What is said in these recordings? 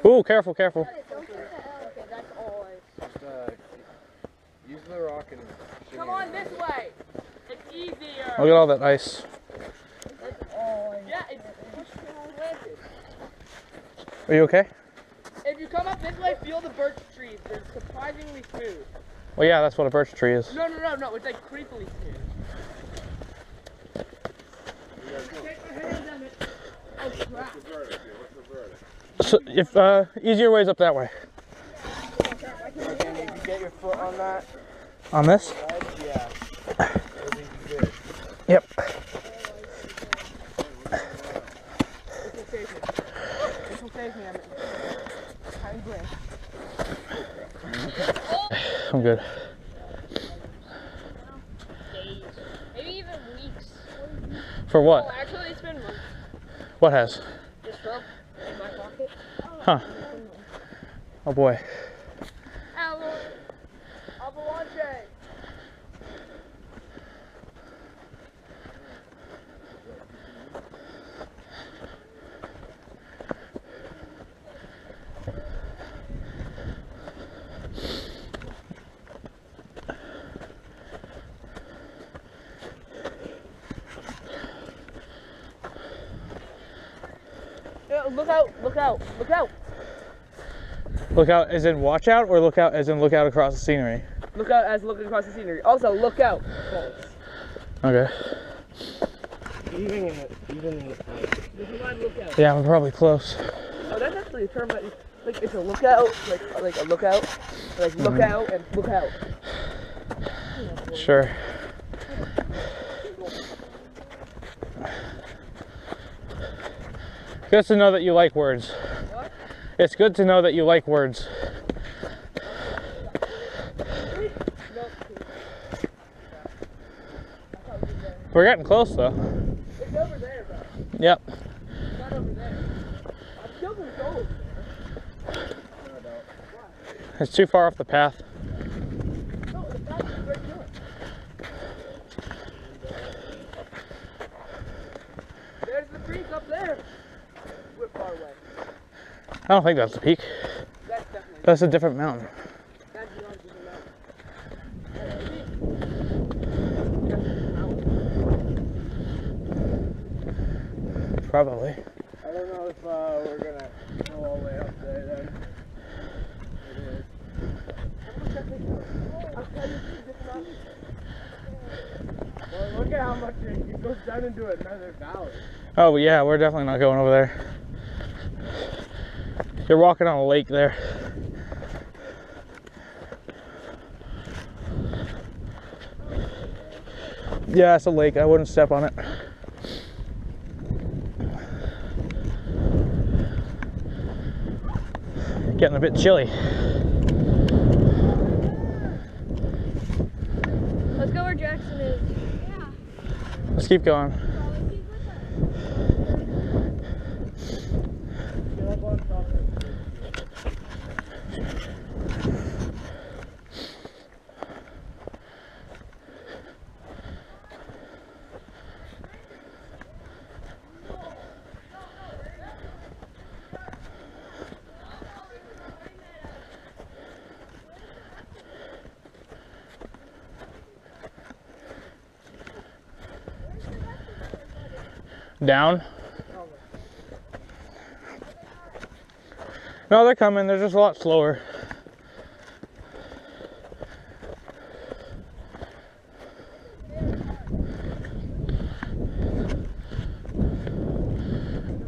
Ooh, careful, careful. Use the rock and... Come on this way. It's easier. Look at all that ice. Yeah, it's slanted. Are you okay? If you come up this way, feel the birch trees. They're surprisingly smooth. Well, yeah, that's what a birch tree is. No. It's like creepily smooth. Oh crap. So, if easier ways up that way. And if you get your foot on that... On this? Yeah. I think you good. Yep. This will save me. I'm grand. I'm good. Days. Maybe even weeks. For what? Oh, actually, it's been months. What has? This rope in my pocket. Huh. Oh boy. Avalanche. Look out, look out, look out. Look out as in watch out, or look out as in look out across the scenery? Look out as looking across the scenery. Also, look out. Okay. Even in the Look out. Yeah, I'm probably close. Oh, that's actually a term that is, like, it's a lookout, like a lookout, like look out and look out. Sure. Good to know that you like words. What? It's good to know that you like words. We're getting close though. It's over there, bro. Yep. It's not over there. I'm still gonna go over there. It's too far off the path. No, the path is right here. There's the creek up there. We're far away. I don't think that's the peak. That's definitely. That's a different mountain. That's beyond the mountain. Probably. I don't know if we're gonna go all the way up there then. Well, look at how much it goes down into another valley. Oh yeah, we're definitely not going over there. You're walking on a lake there. Yeah, it's a lake. I wouldn't step on it. Getting a bit chilly. Let's go where Jackson is. Yeah. Let's keep going. Down? No, they're coming. They're just a lot slower.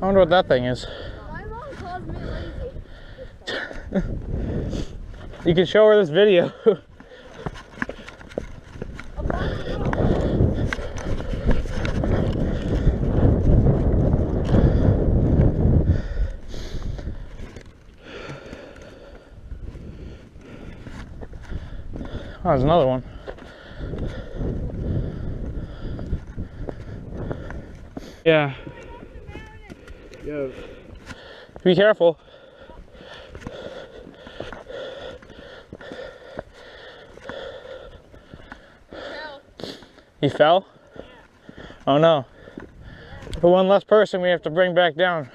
I wonder what that thing is. My mom calls me lazy. You can show her this video. Oh, there's another one. Yeah. Yo. Be careful. He fell? Yeah. Oh no. For one less person we have to bring back down.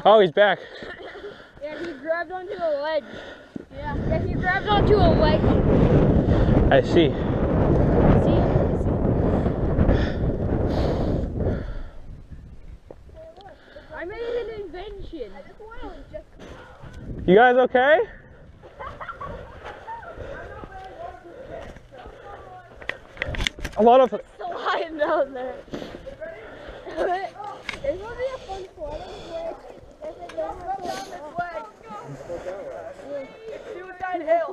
Oh, he's back. Yeah, he grabbed onto a ledge. Yeah, he grabbed onto a ledge. I see. See? I made an invention. You guys okay? A lot of Sliding down there. There's gonna be a fun sliding way. If it goes down this way. Suicide Hill.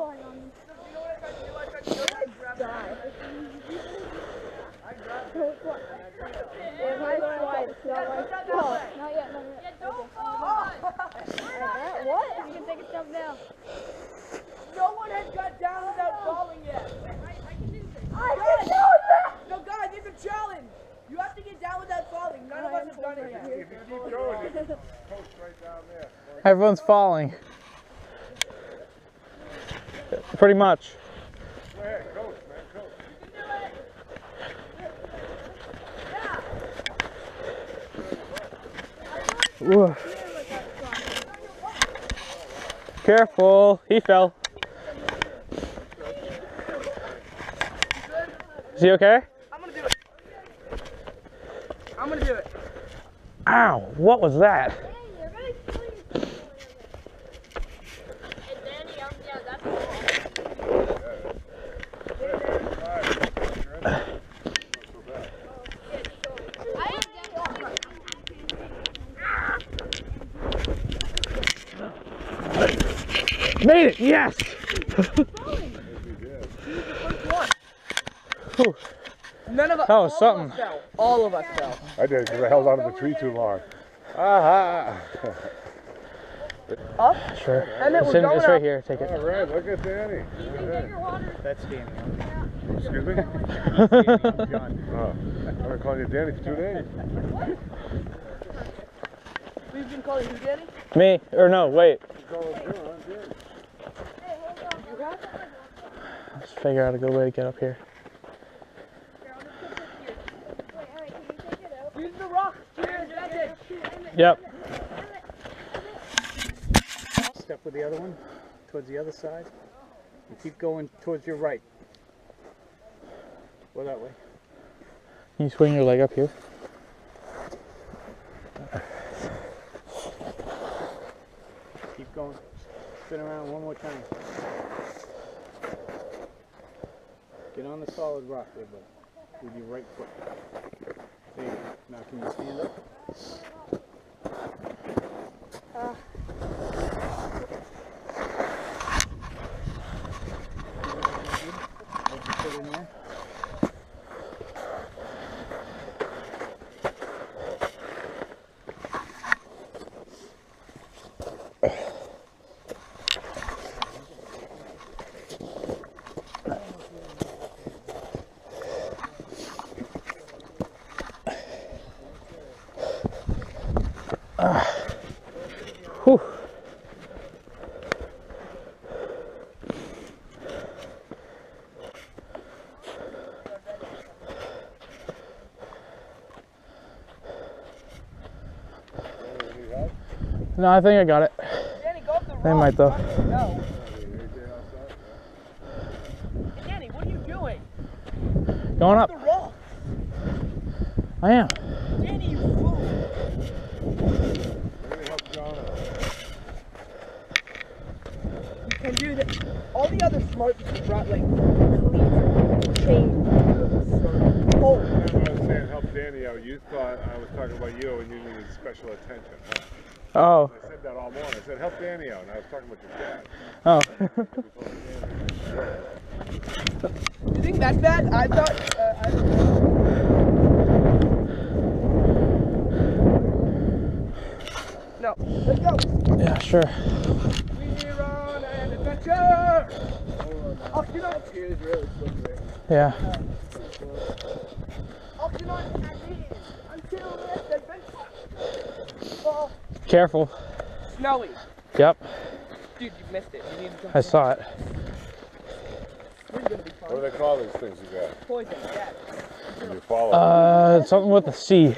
Not yet. Don't fall. What? You can take a step now. No one has got down without falling yet. I can do this. I can do that! No, guys, it's a challenge. You have to get down without falling. None of us have done it yet. If you keep going, you can post right down there. everyone's falling. Pretty much. Go ahead, coach, man, coach. Whoa. Careful, he fell. Is he okay? I'm gonna do it. I'm gonna do it. Ow, what was that? Made it, yes! Whew. None of us. That was something. Fell. All of us fell. I did because I held onto the tree too long. Aha! Up. Sure. And then It's, we're in, going it's right up. here, take it. All right, look at Danny. That's Danny. Excuse me? Oh, I've been calling you Danny for 2 days. We've been calling you Danny. Me, or no, wait. Let's figure out a good way to get up here. Use the rock. Cheers. That's it. Yep. Step with the other one towards the other side and keep going towards your right. Go that way. Can you swing your leg up here? Keep going. Spin around one more time. Get on the solid rock there, bud. With your right foot. There you go. Now can you stand up? Put your foot in there. Whew. No, I think I got it. Danny, go up the rock. They might though. No. Hey, Danny, what are you doing? Going up. The rock. I am. Danny, you fool. Really help John out. You can do that. All the other smart people brought like cleats, chains. Oh. Remember I was saying help Danny out. You thought I was talking about you and you needed special attention, huh? Oh. I said that all morning. I said help Danny out, and I was talking about your dad. Oh. You think that's bad? I thought. No. Let's go. Yeah, sure. We're on an adventure. Off you know. It's really slippery. Yeah. Off you know. Until next adventure. Oh. Careful. Snowy. Yep. Dude, you missed it. You needed to I saw it. This is gonna be What fun. do they call these things you got? Poison, yeah. When you follow them? Something with a C.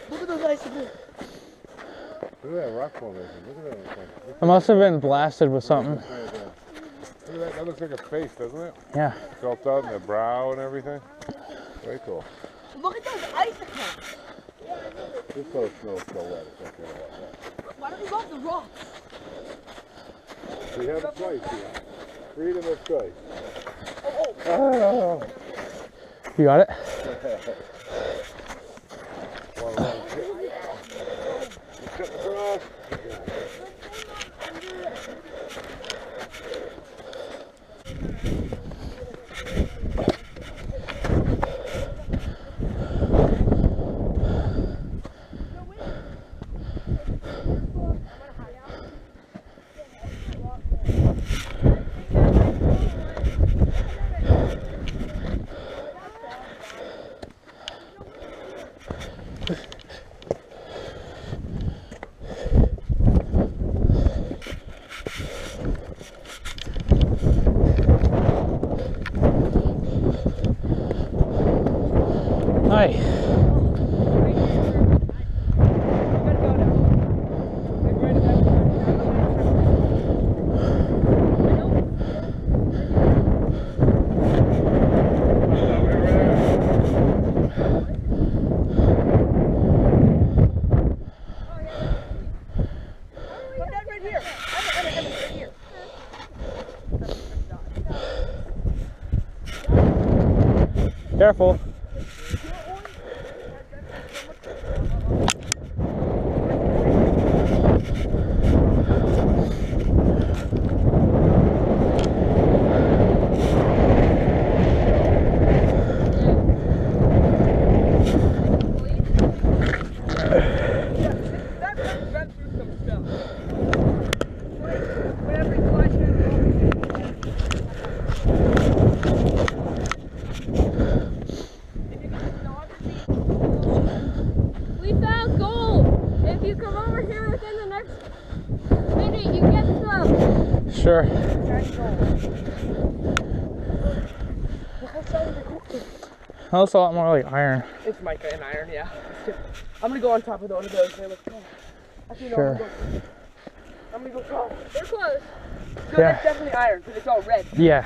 Look at those icicles. Look at that rock formation. Look at that. It must have been blasted with something. Look at that. That looks like a face, doesn't it? Yeah. Sculpted out in the brow and everything. Very cool. Look at those icicles. This whole snow's so wet. It's not gonna let that. Why don't you go up the rocks? We have a choice here. Freedom of choice. Oh. You got it? Cut across. Hi. Careful. We found gold. If you come over here within the next minute, you get some. Sure. That looks a lot more like iron. It's mica and iron, yeah. I'm gonna go on top of one of those. They look cool. Actually, no, Sure. I'm gonna go tall. They're close. No, Yeah. that's definitely iron because it's all red. Yeah.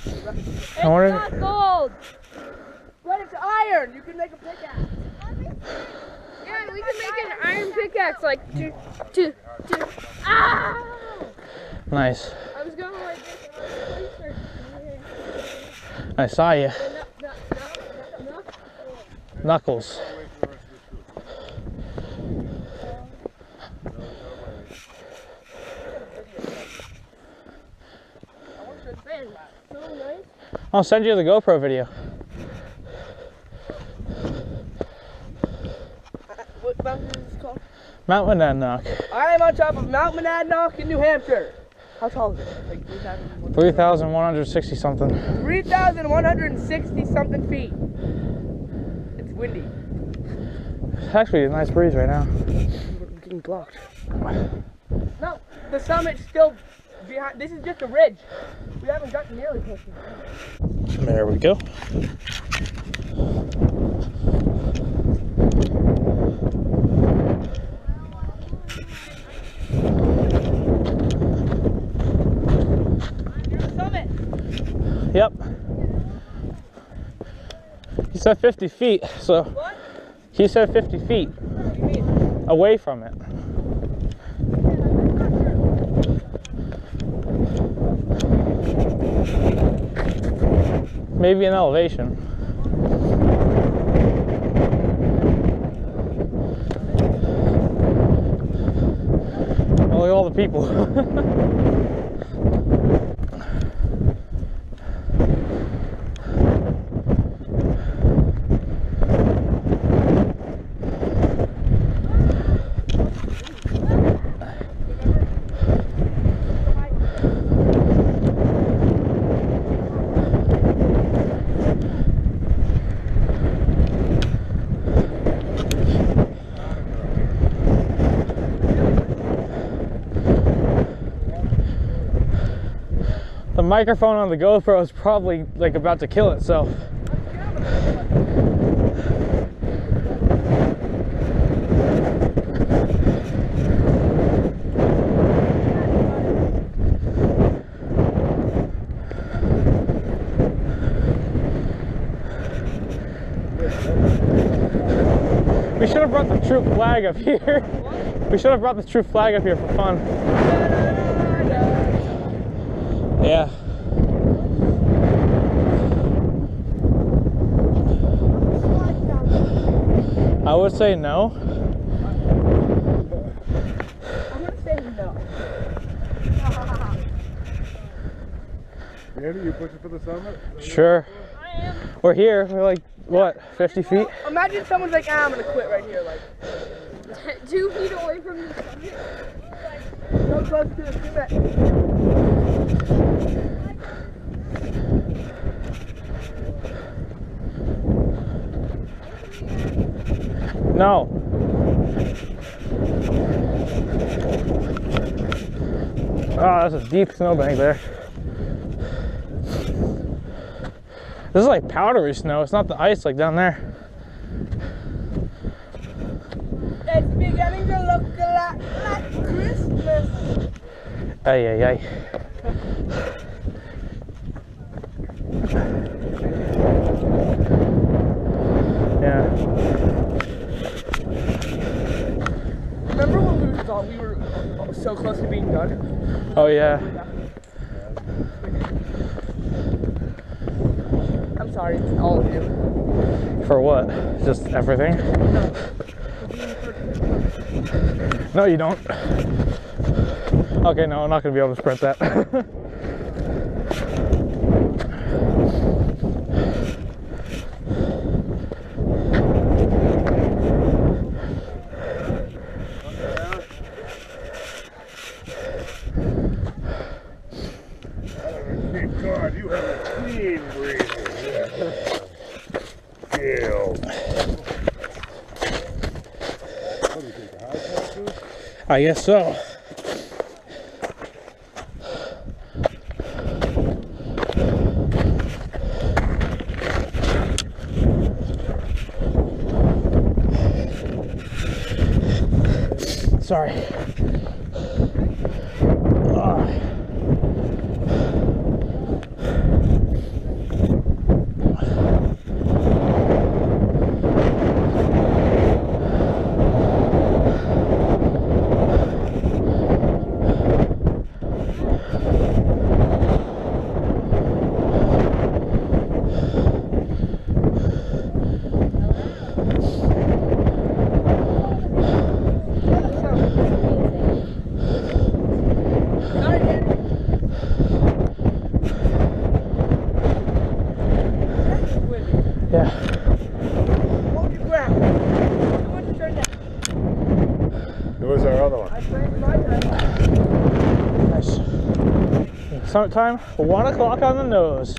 It's I wonder- not gold. But it's iron. You can make a pickaxe. Yeah, we can make an iron pickaxe like two. Ah! Nice. I was going like this and I was closer. I saw you. No. Knuckles. Man, so nice. I'll send you the GoPro video. What mountain is this called? Mount Monadnock. I am on top of Mount Monadnock in New Hampshire. How tall is it? Like 3,000? 3,160 something. 3,160 something feet. It's windy. It's actually a nice breeze right now. I'm getting blocked. No, the summit's still behind. This is just a ridge. We haven't gotten nearly close to it. There we go. Near the summit. Yep. He said 50 feet, so What? he said 50 feet What do you mean? away from it. Maybe an elevation. Oh, look at all the people. The microphone on the GoPro is probably like about to kill itself. We should have brought the troop flag up here. We should have brought the troop flag up here for fun. Yeah. I would say no. I'm gonna say no. Andy, you pushing for the summit? Sure. I am. We're here. We're like, what, 50 feet? Imagine someone's like, I'm gonna quit right here. Like, 2 feet away from the summit. so close to the summit. No. Oh, that's a deep snowbank there. This is like powdery snow. It's not the ice like down there. It's beginning to look like Christmas. Ay, ay, ay. Yeah. Remember when we thought we were so close to being done? Oh, yeah. I'm sorry, it's all of you. For what? Just everything? No, you don't. Okay, no, I'm not going to be able to sprint that. God, you have a clean breathing. Ew. What do you think, the high passes? I guess so. Sorry. Yeah. Hold your ground. I want to turn down. Where's our other one? I framed my turn. Nice. Summertime, 1 o'clock on the nose.